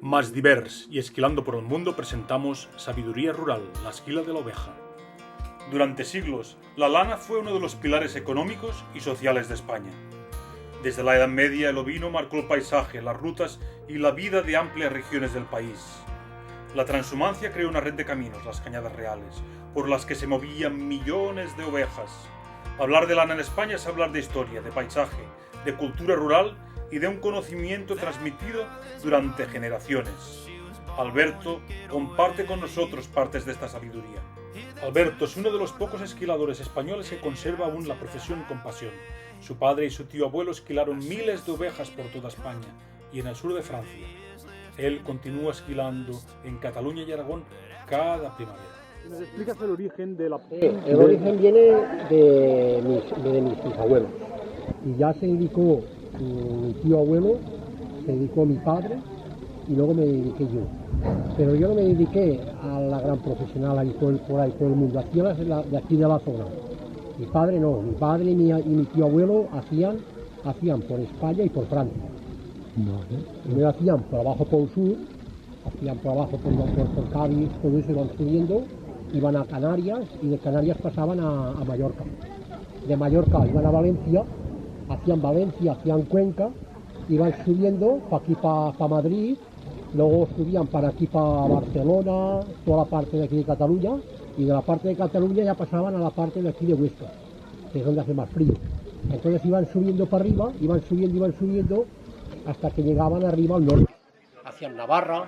Más divers y esquilando por el mundo presentamos Sabiduría Rural, la esquila de la oveja. Durante siglos, la lana fue uno de los pilares económicos y sociales de España. Desde la Edad Media, el ovino marcó el paisaje, las rutas y la vida de amplias regiones del país. La transhumancia creó una red de caminos, las cañadas reales, por las que se movían millones de ovejas. Hablar de lana en España es hablar de historia, de paisaje, de cultura rural y de un conocimiento transmitido durante generaciones. Alberto comparte con nosotros partes de esta sabiduría. Alberto es uno de los pocos esquiladores españoles que conserva aún la profesión con pasión. Su padre y su tío abuelo esquilaron miles de ovejas por toda España y en el sur de Francia. Él continúa esquilando en Cataluña y Aragón cada primavera. ¿Nos explicas el origen de la... El origen viene de mis bisabuelos. Y ya se dedicó mi tío abuelo, se dedicó mi padre y luego me dediqué yo. Pero yo no me dediqué a la gran profesional ahí por ahí todo el mundo, hacía de aquí de la zona. Mi padre no, mi padre y mi tío abuelo hacían por España y por Francia. Primero hacían por abajo por el sur, hacían por abajo por Cádiz, todo eso iban subiendo, iban a Canarias y de Canarias pasaban a Mallorca. De Mallorca iban a Valencia, hacían Cuenca, iban subiendo para aquí para Madrid, luego subían para aquí para Barcelona, toda la parte de aquí de Cataluña, y de la parte de Cataluña ya pasaban a la parte de aquí de Huesca, que es donde hace más frío. Entonces iban subiendo para arriba, iban subiendo, hasta que llegaban arriba al norte. Hacían Navarra,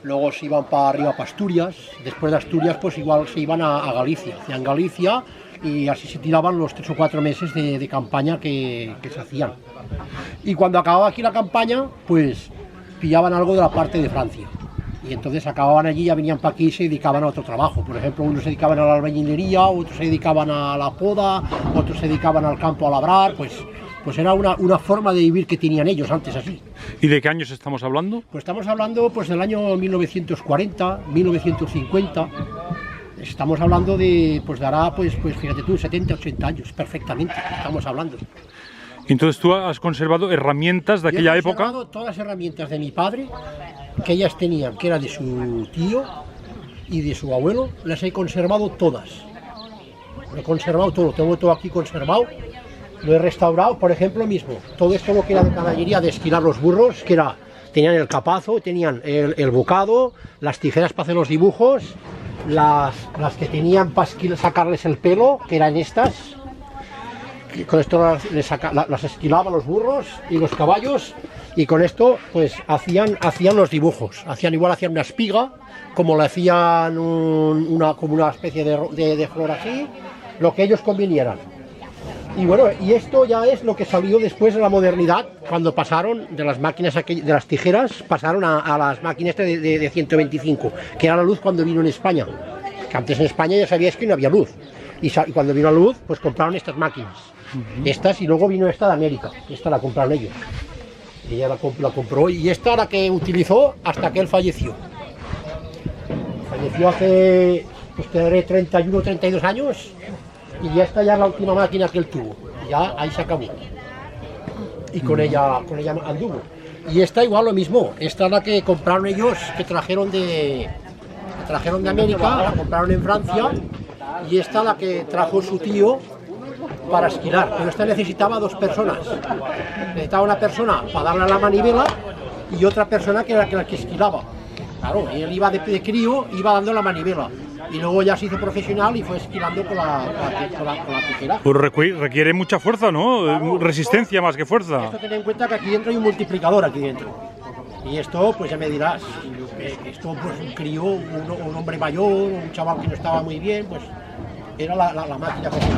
luego se iban para arriba para Asturias, después de Asturias pues igual se iban a Galicia, hacían Galicia, y así se tiraban los 3 o 4 meses de campaña que se hacían. Y cuando acababa aquí la campaña, pues pillaban algo de la parte de Francia. Y entonces acababan allí, ya venían para aquí y se dedicaban a otro trabajo. Por ejemplo, unos se dedicaban a la albañilería, otros se dedicaban a la poda, otros se dedicaban al campo a labrar, pues era una forma de vivir que tenían ellos antes así. ¿Y de qué años estamos hablando? Pues estamos hablando pues del año 1940, 1950. Estamos hablando de, pues dará, pues fíjate tú, 70, 80 años, perfectamente, estamos hablando. Entonces tú has conservado herramientas de aquella época. He conservado todas las herramientas de mi padre, que ellas tenían, que era de su tío y de su abuelo, las he conservado todas. Lo he conservado todo, tengo todo aquí conservado, lo he restaurado, por ejemplo mismo, todo esto lo que era de caballería, de esquilar los burros, que era, tenían el capazo, tenían el bocado, las tijeras para hacer los dibujos, las que tenían para sacarles el pelo, que eran estas, y con esto las esquilaba los burros y los caballos, y con esto pues hacían los dibujos, hacían una espiga, como le hacían como una especie de flor así, lo que ellos convinieran. Y bueno, y esto ya es lo que salió después de la modernidad, cuando pasaron de las máquinas, de las tijeras, pasaron a las máquinas de 125, que era la luz cuando vino en España. Que antes en España ya sabíais que no había luz. Y cuando vino la luz, pues compraron estas máquinas. Estas, y luego vino esta de América. Esta la compraron ellos. Ella la compró, y esta la que utilizó hasta que él falleció. Falleció hace, pues tendré 31, 32 años. Y ya esta ya es la última máquina que él tuvo, ya ahí se acabó. Y con ella anduvo. Y esta igual lo mismo, esta es la que compraron ellos, que trajeron de América, la compraron en Francia, y esta la que trajo su tío para esquilar, pero esta necesitaba 2 personas. Necesitaba una persona para darle a la manivela y otra persona que era la que esquilaba. Claro, y él iba de crío, iba dando la manivela. Y luego ya se hizo profesional y fue esquilando con la tijera. Pues requiere mucha fuerza, ¿no? Resistencia más que fuerza. Esto ten en cuenta que aquí dentro hay un multiplicador aquí dentro. Y esto, pues ya me dirás, esto pues un crío, un hombre mayor, un chaval que no estaba muy bien, pues era la máquina que hacía.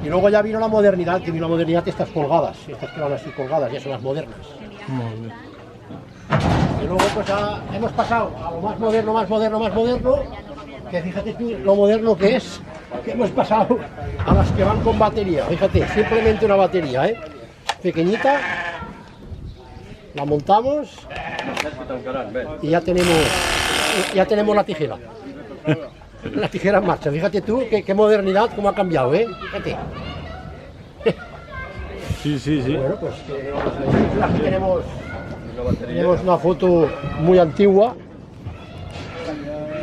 Y luego ya vino la modernidad, de estas colgadas, estas que van así colgadas, ya son las modernas. Muy bien. Y luego pues ya hemos pasado a lo más moderno, que fíjate tú lo moderno que es, que hemos pasado a las que van con batería. Fíjate, simplemente una batería, pequeñita, la montamos y ya tenemos la tijera. La tijera en marcha. Fíjate tú qué modernidad, cómo ha cambiado, fíjate. Sí. Bueno, pues aquí tenemos Tenemos una foto muy antigua.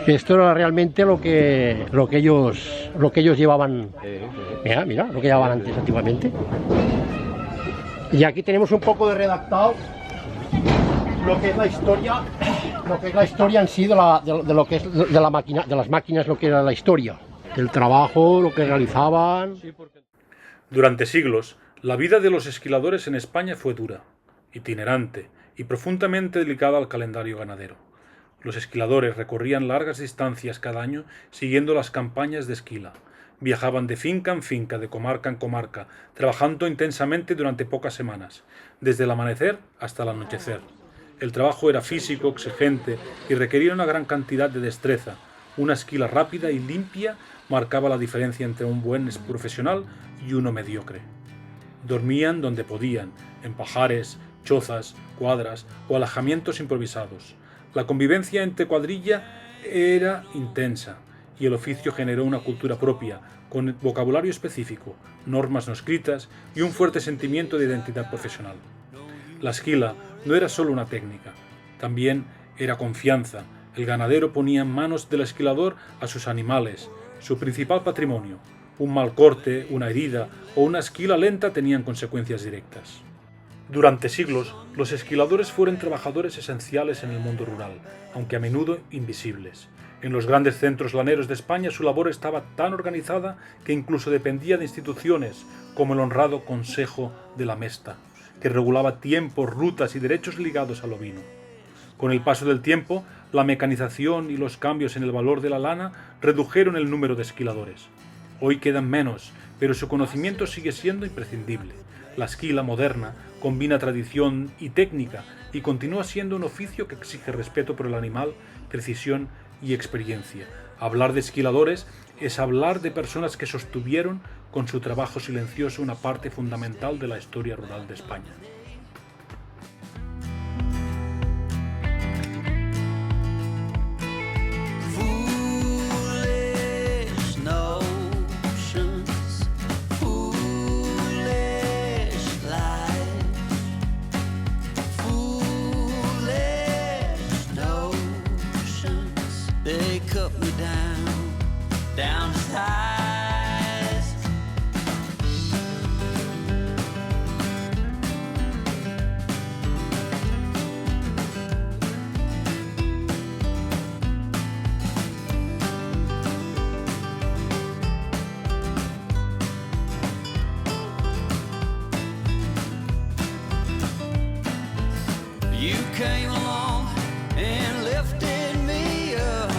Esto era realmente lo que ellos llevaban. Mira, lo que llevaban antes, antiguamente. Y aquí tenemos un poco de redactado lo que es la historia en sí de lo que es de la máquina, de las máquinas, lo que era la historia, el trabajo, lo que realizaban. Durante siglos, la vida de los esquiladores en España fue dura, itinerante y profundamente dedicada al calendario ganadero. Los esquiladores recorrían largas distancias cada año siguiendo las campañas de esquila. Viajaban de finca en finca, de comarca en comarca, trabajando intensamente durante pocas semanas, desde el amanecer hasta el anochecer. El trabajo era físico, exigente y requería una gran cantidad de destreza. Una esquila rápida y limpia marcaba la diferencia entre un buen profesional y uno mediocre. Dormían donde podían, en pajares, chozas, cuadras o alojamientos improvisados. La convivencia entre cuadrilla era intensa y el oficio generó una cultura propia, con vocabulario específico, normas no escritas y un fuerte sentimiento de identidad profesional. La esquila no era solo una técnica, también era confianza. El ganadero ponía en manos del esquilador a sus animales, su principal patrimonio. Un mal corte, una herida o una esquila lenta tenían consecuencias directas. Durante siglos, los esquiladores fueron trabajadores esenciales en el mundo rural, aunque a menudo invisibles. En los grandes centros laneros de España su labor estaba tan organizada que incluso dependía de instituciones como el honrado Consejo de la Mesta, que regulaba tiempos, rutas y derechos ligados al ovino. Con el paso del tiempo, la mecanización y los cambios en el valor de la lana redujeron el número de esquiladores. Hoy quedan menos, pero su conocimiento sigue siendo imprescindible. La esquila moderna combina tradición y técnica y continúa siendo un oficio que exige respeto por el animal, precisión y experiencia. Hablar de esquiladores es hablar de personas que sostuvieron con su trabajo silencioso una parte fundamental de la historia rural de España. You came along and lifted me up.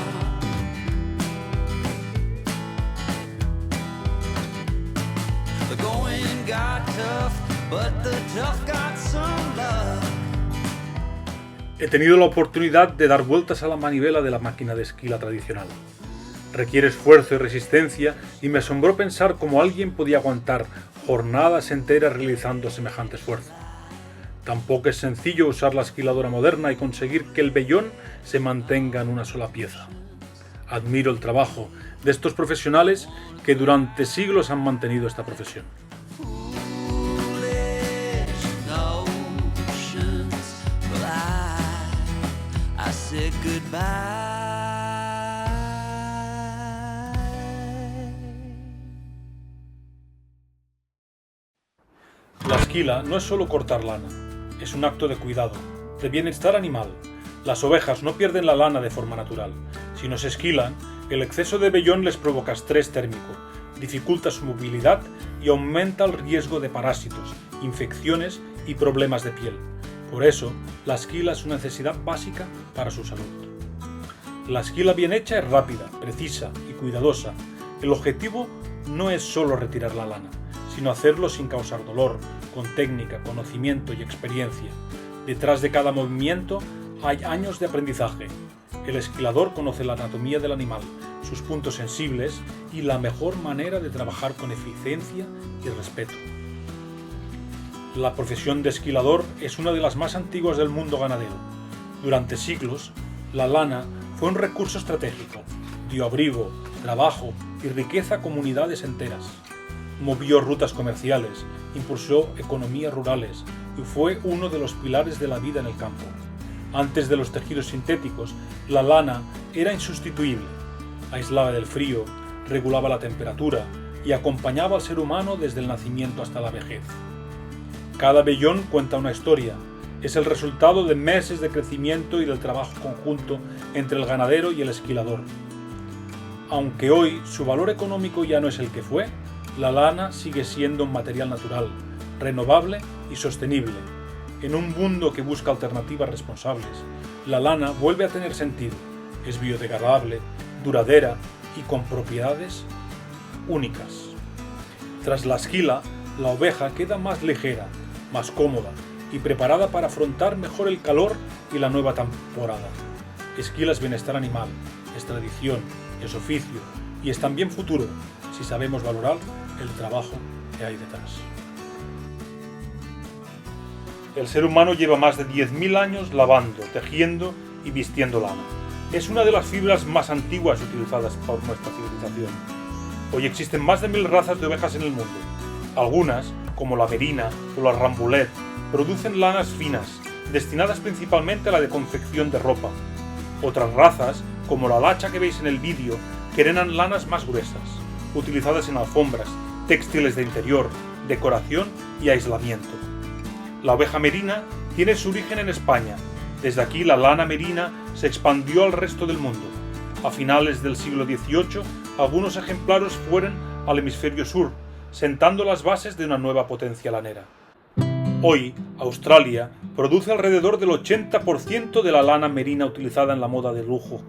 The going got tough, but the tough got some luck. He tenido la oportunidad de dar vueltas a la manivela de la máquina de esquila tradicional. Requiere esfuerzo y resistencia y me asombró pensar cómo alguien podía aguantar jornadas enteras realizando semejante esfuerzo. Tampoco es sencillo usar la esquiladora moderna y conseguir que el vellón se mantenga en una sola pieza. Admiro el trabajo de estos profesionales que durante siglos han mantenido esta profesión. La esquila no es solo cortar lana. Es un acto de cuidado, de bienestar animal. Las ovejas no pierden la lana de forma natural. Si no se esquilan, el exceso de vellón les provoca estrés térmico, dificulta su movilidad y aumenta el riesgo de parásitos, infecciones y problemas de piel. Por eso, la esquila es una necesidad básica para su salud. La esquila bien hecha es rápida, precisa y cuidadosa. El objetivo no es solo retirar la lana, sino hacerlo sin causar dolor, con técnica, conocimiento y experiencia. Detrás de cada movimiento hay años de aprendizaje. El esquilador conoce la anatomía del animal, sus puntos sensibles y la mejor manera de trabajar con eficiencia y respeto. La profesión de esquilador es una de las más antiguas del mundo ganadero. Durante siglos, la lana fue un recurso estratégico, dio abrigo, trabajo y riqueza a comunidades enteras. Movió rutas comerciales, impulsó economías rurales y fue uno de los pilares de la vida en el campo. Antes de los tejidos sintéticos, la lana era insustituible. Aislaba del frío, regulaba la temperatura y acompañaba al ser humano desde el nacimiento hasta la vejez. Cada vellón cuenta una historia. Es el resultado de meses de crecimiento y del trabajo conjunto entre el ganadero y el esquilador. Aunque hoy su valor económico ya no es el que fue, la lana sigue siendo un material natural, renovable y sostenible. En un mundo que busca alternativas responsables, la lana vuelve a tener sentido. Es biodegradable, duradera y con propiedades únicas. Tras la esquila, la oveja queda más ligera, más cómoda y preparada para afrontar mejor el calor y la nueva temporada. Esquila es bienestar animal, es tradición, es oficio y es también futuro, si sabemos valorar el trabajo que hay detrás. El ser humano lleva más de 10.000 años lavando, tejiendo y vistiendo lana. Es una de las fibras más antiguas utilizadas por nuestra civilización. Hoy existen más de 1.000 razas de ovejas en el mundo. Algunas, como la merina o la rambouillet, producen lanas finas, destinadas principalmente a la confección de ropa. Otras razas, como la lacha que veis en el vídeo, crean lanas más gruesas, utilizadas en alfombras, textiles de interior, decoración y aislamiento. La oveja merina tiene su origen en España. Desde aquí la lana merina se expandió al resto del mundo. A finales del siglo XVIII, algunos ejemplares fueron al hemisferio sur, sentando las bases de una nueva potencia lanera. Hoy, Australia produce alrededor del 80% de la lana merina utilizada en la moda de lujo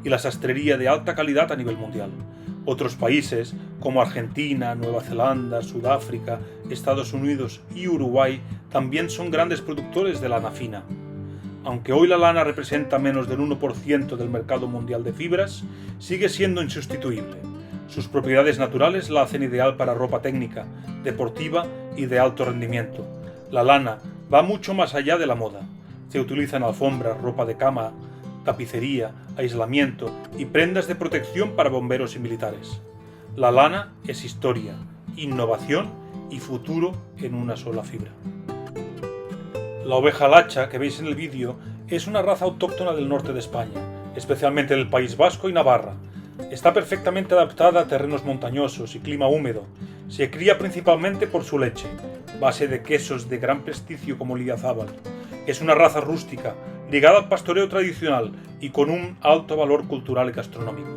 y la sastrería de alta calidad a nivel mundial. Otros países, como Argentina, Nueva Zelanda, Sudáfrica, Estados Unidos y Uruguay, también son grandes productores de lana fina. Aunque hoy la lana representa menos del 1% del mercado mundial de fibras, sigue siendo insustituible. Sus propiedades naturales la hacen ideal para ropa técnica, deportiva y de alto rendimiento. La lana va mucho más allá de la moda. Se utiliza en alfombras, ropa de cama, tapicería, aislamiento y prendas de protección para bomberos y militares. La lana es historia, innovación y futuro en una sola fibra. La oveja lacha que veis en el vídeo es una raza autóctona del norte de España, especialmente del País Vasco y Navarra. Está perfectamente adaptada a terrenos montañosos y clima húmedo. Se cría principalmente por su leche, base de quesos de gran prestigio como Lidiazábal. Es una raza rústica, ligada al pastoreo tradicional y con un alto valor cultural y gastronómico.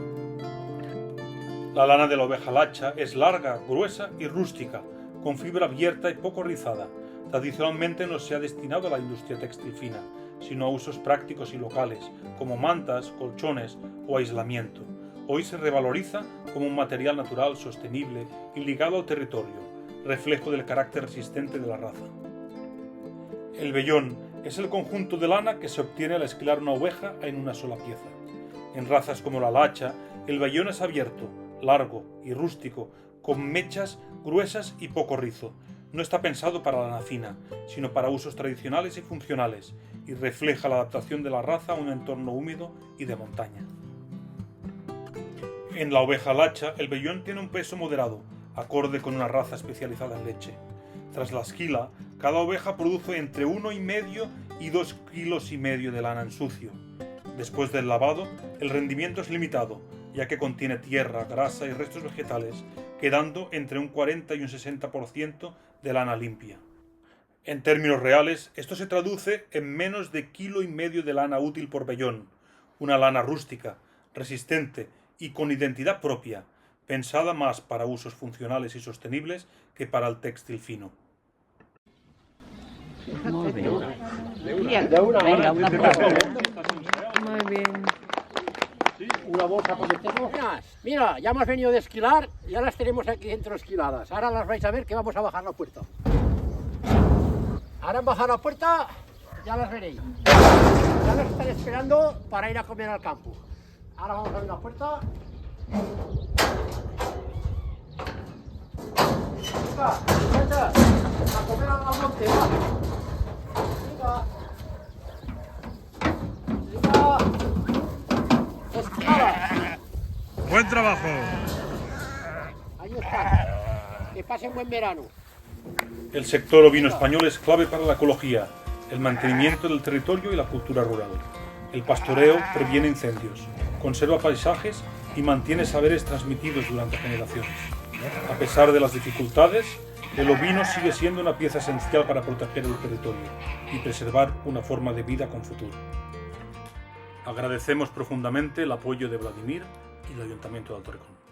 La lana de la oveja lacha es larga, gruesa y rústica, con fibra abierta y poco rizada. Tradicionalmente no se ha destinado a la industria textil fina, sino a usos prácticos y locales, como mantas, colchones o aislamiento. Hoy se revaloriza como un material natural, sostenible y ligado al territorio, reflejo del carácter resistente de la raza. El vellón es el conjunto de lana que se obtiene al esquilar una oveja en una sola pieza. En razas como la lacha, el vellón es abierto, largo y rústico, con mechas gruesas y poco rizo. No está pensado para lana fina, sino para usos tradicionales y funcionales, y refleja la adaptación de la raza a un entorno húmedo y de montaña. En la oveja lacha, el vellón tiene un peso moderado, acorde con una raza especializada en leche. Tras la esquila, cada oveja produce entre 1,5 y 2,5 kilos de lana en sucio. Después del lavado, el rendimiento es limitado, ya que contiene tierra, grasa y restos vegetales, quedando entre un 40 y un 60% de lana limpia. En términos reales, esto se traduce en menos de 1,5 kilos de lana útil por vellón, una lana rústica, resistente y con identidad propia, pensada más para usos funcionales y sostenibles que para el textil fino. Muy bien. Venga, una frase. Muy bien. Una bolsa porque tengo. Mira, ya hemos venido de esquilar, ya las tenemos aquí dentro esquiladas. Ahora las vais a ver que vamos a bajar la puerta. Ahora en bajar la puerta, ya las veréis. Ya las están esperando para ir a comer al campo. Ahora vamos a abrir la puerta. Venga, muchachas, a comer al monte, va. Venga. Venga. Esquilada. ¡Buen trabajo! Ahí está. Que pasen buen verano. El sector ovino español es clave para la ecología, el mantenimiento del territorio y la cultura rural. El pastoreo previene incendios, conserva paisajes y mantiene saberes transmitidos durante generaciones. A pesar de las dificultades, el ovino sigue siendo una pieza esencial para proteger el territorio y preservar una forma de vida con futuro. Agradecemos profundamente el apoyo de Vladimir y del Ayuntamiento de Alto Orejón.